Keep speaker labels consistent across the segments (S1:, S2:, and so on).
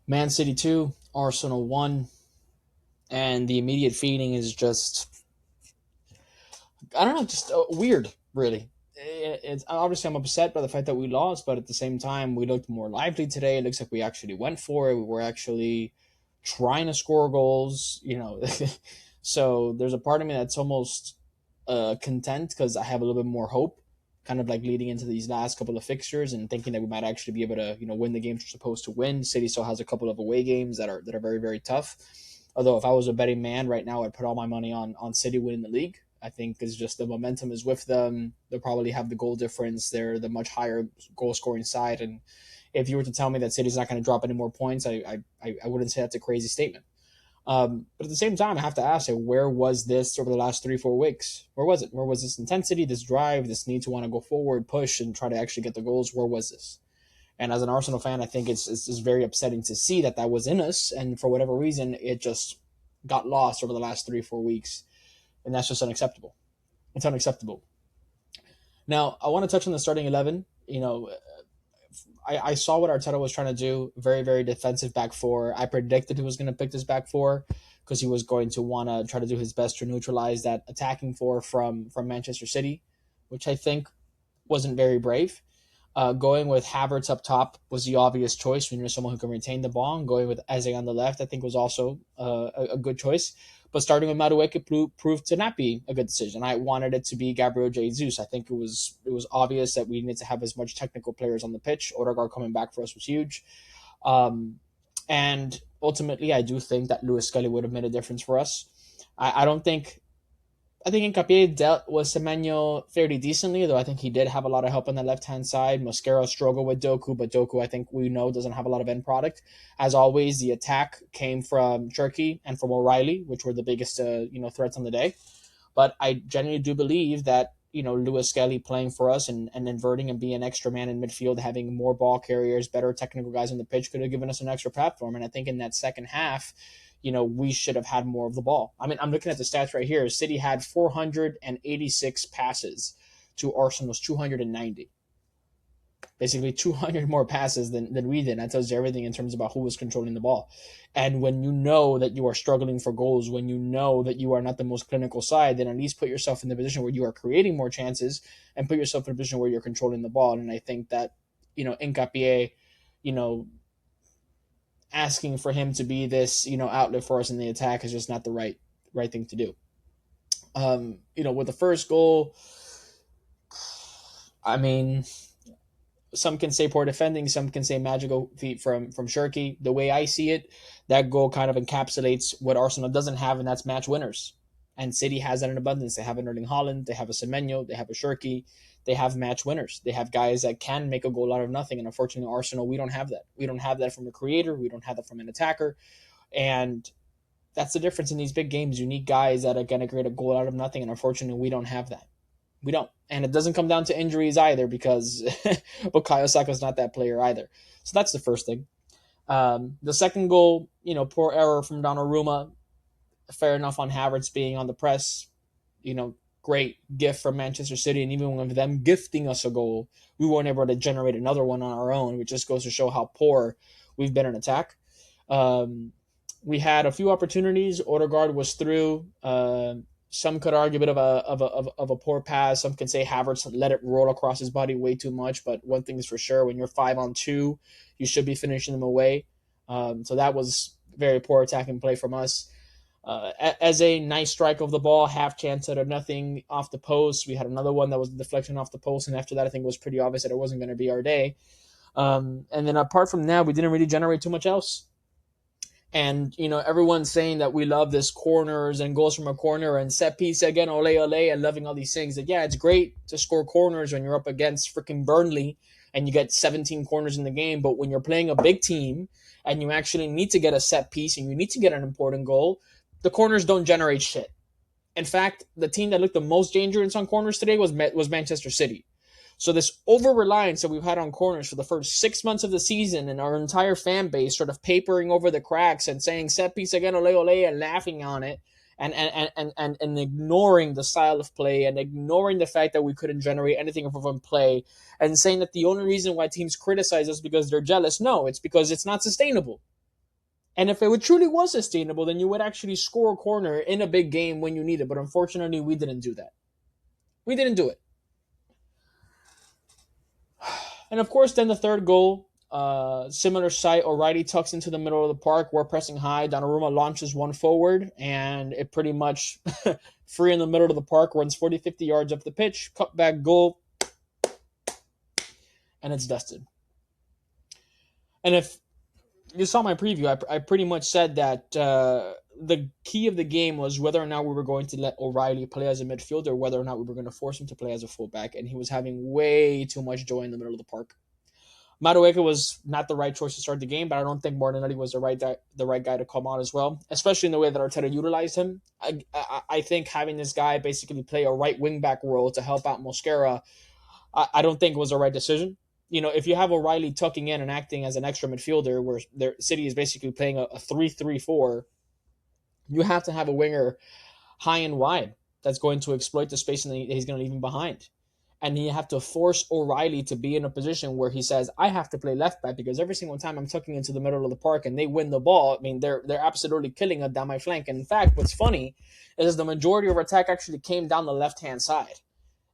S1: Man City 2, Arsenal 1, and the immediate feeling is just, I don't know, just weird, really. It's obviously I'm upset by the fact that we lost, but at the same time we looked more lively today. It looks like we actually went for it. We were actually trying to score goals, so there's a part of me that's almost content because I have a little bit more hope, kind of like leading into these last couple of fixtures and thinking that we might actually be able to win the games we're supposed to win. City still has a couple of away games that are very, very tough. Although if I was a betting man right now, I'd put all my money on City winning the league. I think is just the momentum is with them. They'll probably have the goal difference. They're the much higher goal scoring side. And if you were to tell me that City's not going to drop any more points, I wouldn't say that's a crazy statement. But at the same time, I have to ask, where was this over the last 3-4 weeks? Where was it? Where was this intensity, this drive, this need to want to go forward, push, and try to actually get the goals? Where was this? And as an Arsenal fan, I think it's very upsetting to see that was in us, and for whatever reason, it just got lost over the last 3-4 weeks, and that's just unacceptable. It's unacceptable. Now, I want to touch on the starting 11. I saw what Arteta was trying to do. Very, very defensive back four. I predicted he was going to pick this back four because he was going to want to try to do his best to neutralize that attacking four from Manchester City, which I think wasn't very brave. Going with Havertz up top was the obvious choice when you're someone who can retain the ball. And going with Eze on the left, I think was also a good choice. But starting with Madueke proved to not be a good decision. I wanted it to be Gabriel Jesus. I think it was obvious that we needed to have as much technical players on the pitch. Odegaard coming back for us was huge. And ultimately, I do think that Lewis Scully would have made a difference for us. I don't think I think Hincapié dealt with Semenyo fairly decently, though I think he did have a lot of help on the left hand side. Mosquera struggled with Doku, but Doku, I think we know, doesn't have a lot of end product. As always, the attack came from Cherki and from O'Reilly, which were the biggest threats on the day. But I genuinely do believe that Lewis Skelly playing for us and inverting and being an extra man in midfield, having more ball carriers, better technical guys on the pitch could have given us an extra platform. And I think in that second half, we should have had more of the ball. I mean, I'm looking at the stats right here. City had 486 passes to Arsenal's 290. Basically 200 more passes than we did. That tells you everything in terms about who was controlling the ball. And when you know that you are struggling for goals, when you know that you are not the most clinical side, then at least put yourself in the position where you are creating more chances and put yourself in a position where you're controlling the ball. And I think that, Hincapié, asking for him to be this, outlet for us in the attack is just not the right thing to do. With the first goal, I mean, some can say poor defending, some can say magical feet from Shirky. The way I see it, that goal kind of encapsulates what Arsenal doesn't have, and that's match winners. And City has that in abundance. They have an Erling Haaland, they have a Semenyo, they have a Shirky, they have match winners. They have guys that can make a goal out of nothing. And unfortunately, Arsenal, we don't have that. We don't have that from a creator. We don't have that from an attacker. And that's the difference in these big games. You need guys that are going to create a goal out of nothing. And unfortunately, we don't have that. We don't. And it doesn't come down to injuries either because Bukayo Saka's not that player either. So that's the first thing. The second goal, poor error from Donnarumma. Fair enough on Havertz being on the press. Great gift from Manchester City. And even with them gifting us a goal, we weren't able to generate another one on our own, which just goes to show how poor we've been in attack. We had a few opportunities. Odegaard was through. Some could argue a bit of a poor pass. Some can say Havertz let it roll across his body way too much. But one thing is for sure, when you're 5-on-2, you should be finishing them away. So that was very poor attacking play from us. As a nice strike of the ball, half chance out of nothing off the post. We had another one that was a deflection off the post, and after that, I think it was pretty obvious that it wasn't going to be our day. And then apart from that, we didn't really generate too much else. And, everyone's saying that we love this corners and goals from a corner and set piece again, ole, ole, and loving all these things. That, yeah, it's great to score corners when you're up against freaking Burnley and you get 17 corners in the game. But when you're playing a big team and you actually need to get a set piece and you need to get an important goal, the corners don't generate shit. In fact, the team that looked the most dangerous on corners today was Manchester City. So this over-reliance that we've had on corners for the first 6 months of the season and our entire fan base sort of papering over the cracks and saying set piece again, ole, ole, and laughing on it and ignoring the style of play and ignoring the fact that we couldn't generate anything from play and saying that the only reason why teams criticize us because they're jealous. No, it's because it's not sustainable. And if it truly was sustainable, then you would actually score a corner in a big game when you need it. But unfortunately, we didn't do that. We didn't do it. And of course, then the third goal, similar sight. O'Reilly tucks into the middle of the park. We're pressing high. Donnarumma launches one forward, and it pretty much free in the middle of the park, runs 40, 50 yards up the pitch, cut back goal, and it's dusted. And if you saw my preview, I pretty much said that the key of the game was whether or not we were going to let O'Reilly play as a midfielder, whether or not we were going to force him to play as a fullback, and he was having way too much joy in the middle of the park. Madueke was not the right choice to start the game, but I don't think Martinelli was the right guy to come on as well, especially in the way that Arteta utilized him. I think having this guy basically play a right wing back role to help out Mosquera, I don't think was the right decision. You know, if you have O'Reilly tucking in and acting as an extra midfielder, where their City is basically playing a 3-3-4, you have to have a winger high and wide that's going to exploit the space and he's going to leave him behind. And you have to force O'Reilly to be in a position where he says, I have to play left back because every single time I'm tucking into the middle of the park and they win the ball, I mean, they're absolutely killing it down my flank. And in fact, what's funny is the majority of our attack actually came down the left-hand side.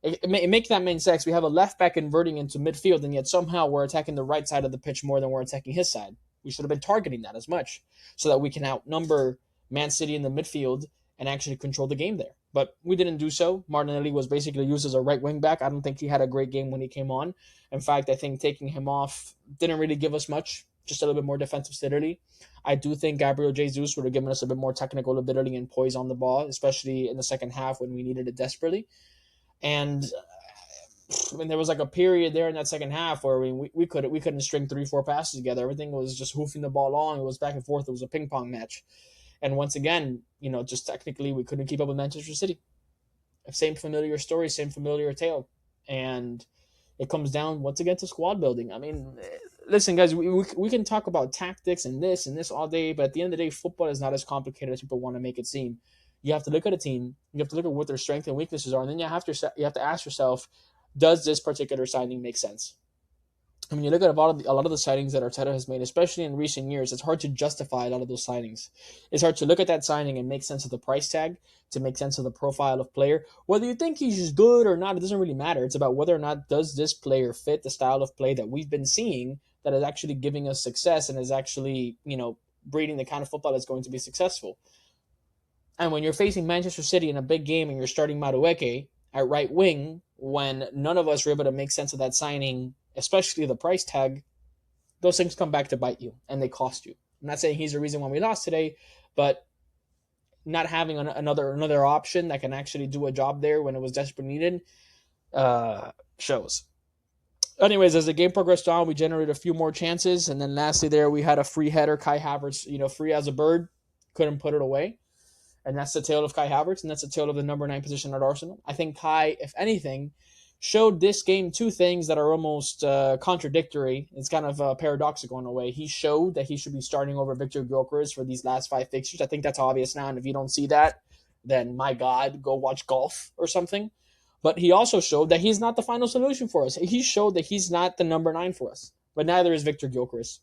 S1: It makes that make sense. We have a left back inverting into midfield, and yet somehow we're attacking the right side of the pitch more than we're attacking his side. We should have been targeting that as much so that we can outnumber Man City in the midfield and actually control the game there. But we didn't do so. Martinelli was basically used as a right wing back. I don't think he had a great game when he came on. In fact, I think taking him off didn't really give us much, just a little bit more defensive stability. I do think Gabriel Jesus would have given us a bit more technical ability and poise on the ball, especially in the second half when we needed it desperately. And I mean, there was like a period there in that second half where we couldn't string 3-4 passes together. Everything was just hoofing the ball long. It was back and forth. It was a ping pong match. And once again, you know, just technically we couldn't keep up with Manchester City. Same familiar story, same familiar tale. And it comes down once again to squad building. I mean, listen, guys, we can talk about tactics and this all day, but at the end of the day, football is not as complicated as people want to make it seem. You have to look at a team. You have to look at what their strengths and weaknesses are, and then you have to ask yourself, does this particular signing make sense? I mean, you look at a lot of the signings that Arteta has made, especially in recent years. It's hard to justify a lot of those signings. It's hard to look at that signing and make sense of the price tag, to make sense of the profile of player. Whether you think he's just good or not, it doesn't really matter. It's about whether or not does this player fit the style of play that we've been seeing that is actually giving us success and is actually, you know, breeding the kind of football that's going to be successful. And when you're facing Manchester City in a big game and you're starting Madueke at right wing, when none of us were able to make sense of that signing, especially the price tag, those things come back to bite you and they cost you. I'm not saying he's the reason why we lost today, but not having another option that can actually do a job there when it was desperately needed shows. Anyways, as the game progressed on, we generated a few more chances, and then lastly there we had a free header. Kai Havertz, you know, free as a bird, couldn't put it away. And that's the tale of Kai Havertz, and that's the tale of the number 9 position at Arsenal. I think Kai, if anything, showed this game two things that are almost contradictory. It's kind of paradoxical in a way. He showed that he should be starting over Victor Gyökeres for these last 5 fixtures. I think that's obvious now, and if you don't see that, then my God, go watch golf or something. But he also showed that he's not the final solution for us. He showed that he's not the number 9 for us, but neither is Victor Gyökeres.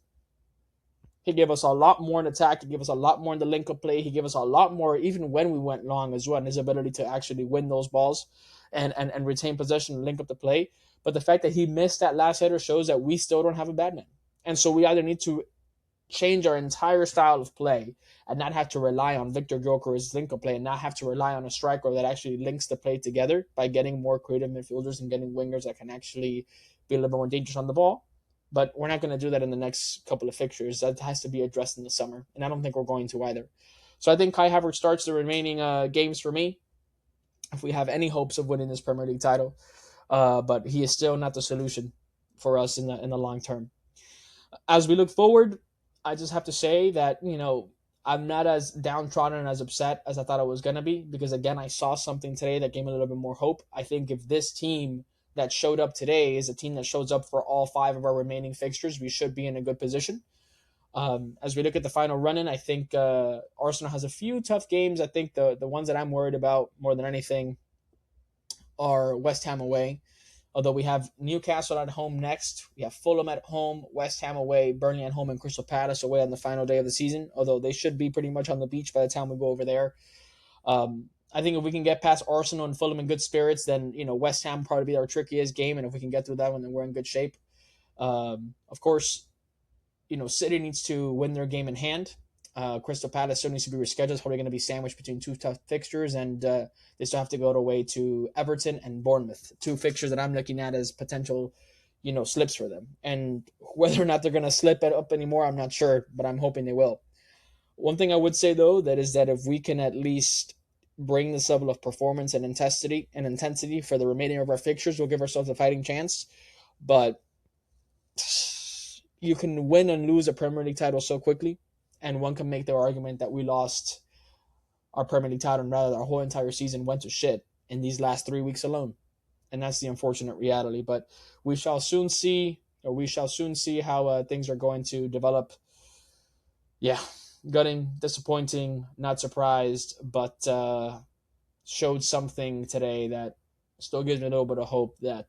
S1: He gave us a lot more in attack. He gave us a lot more in the link-up play. He gave us a lot more even when we went long as well, and his ability to actually win those balls and retain possession and link up the play. But the fact that he missed that last header shows that we still don't have a bad man. And so we either need to change our entire style of play and not have to rely on Victor Gyökeres' link-up play and not have to rely on a striker that actually links the play together by getting more creative midfielders and getting wingers that can actually be a little bit more dangerous on the ball. But we're not going to do that in the next couple of fixtures. That has to be addressed in the summer, and I don't think we're going to either. So I think Kai Havertz starts the remaining games for me if we have any hopes of winning this Premier League title. But he is still not the solution for us in the long term. As we look forward, I just have to say that, you know, I'm not as downtrodden and as upset as I thought I was going to be because, again, I saw something today that gave me a little bit more hope. I think if this team that showed up today is a team that shows up for all 5 of our remaining fixtures, we should be in a good position. As we look at the final run-in, I think Arsenal has a few tough games. I think the ones that I'm worried about more than anything are West Ham away. Although we have Newcastle at home next, we have Fulham at home, West Ham away, Burnley at home, and Crystal Palace away on the final day of the season. Although they should be pretty much on the beach by the time we go over there. I think if we can get past Arsenal and Fulham in good spirits, then West Ham probably be our trickiest game, and if we can get through that one, then we're in good shape. Of course, City needs to win their game in hand. Crystal Palace still needs to be rescheduled. It's probably going to be sandwiched between two tough fixtures, and they still have to go away to Everton and Bournemouth, two fixtures that I'm looking at as potential, slips for them. And whether or not they're going to slip it up anymore, I'm not sure, but I'm hoping they will. One thing I would say though, that is that if we can at least bring this level of performance and intensity for the remaining of our fixtures, we'll give ourselves a fighting chance. But you can win and lose a Premier League title so quickly, and one can make the argument that we lost our Premier League title and rather our whole entire season went to shit in these last 3 weeks alone. And that's the unfortunate reality. But we shall soon see, how things are going to develop. Yeah, gutting, disappointing, not surprised, but showed something today that still gives me a little bit of hope that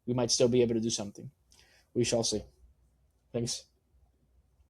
S1: we might still be able to do something. We shall see. Thanks.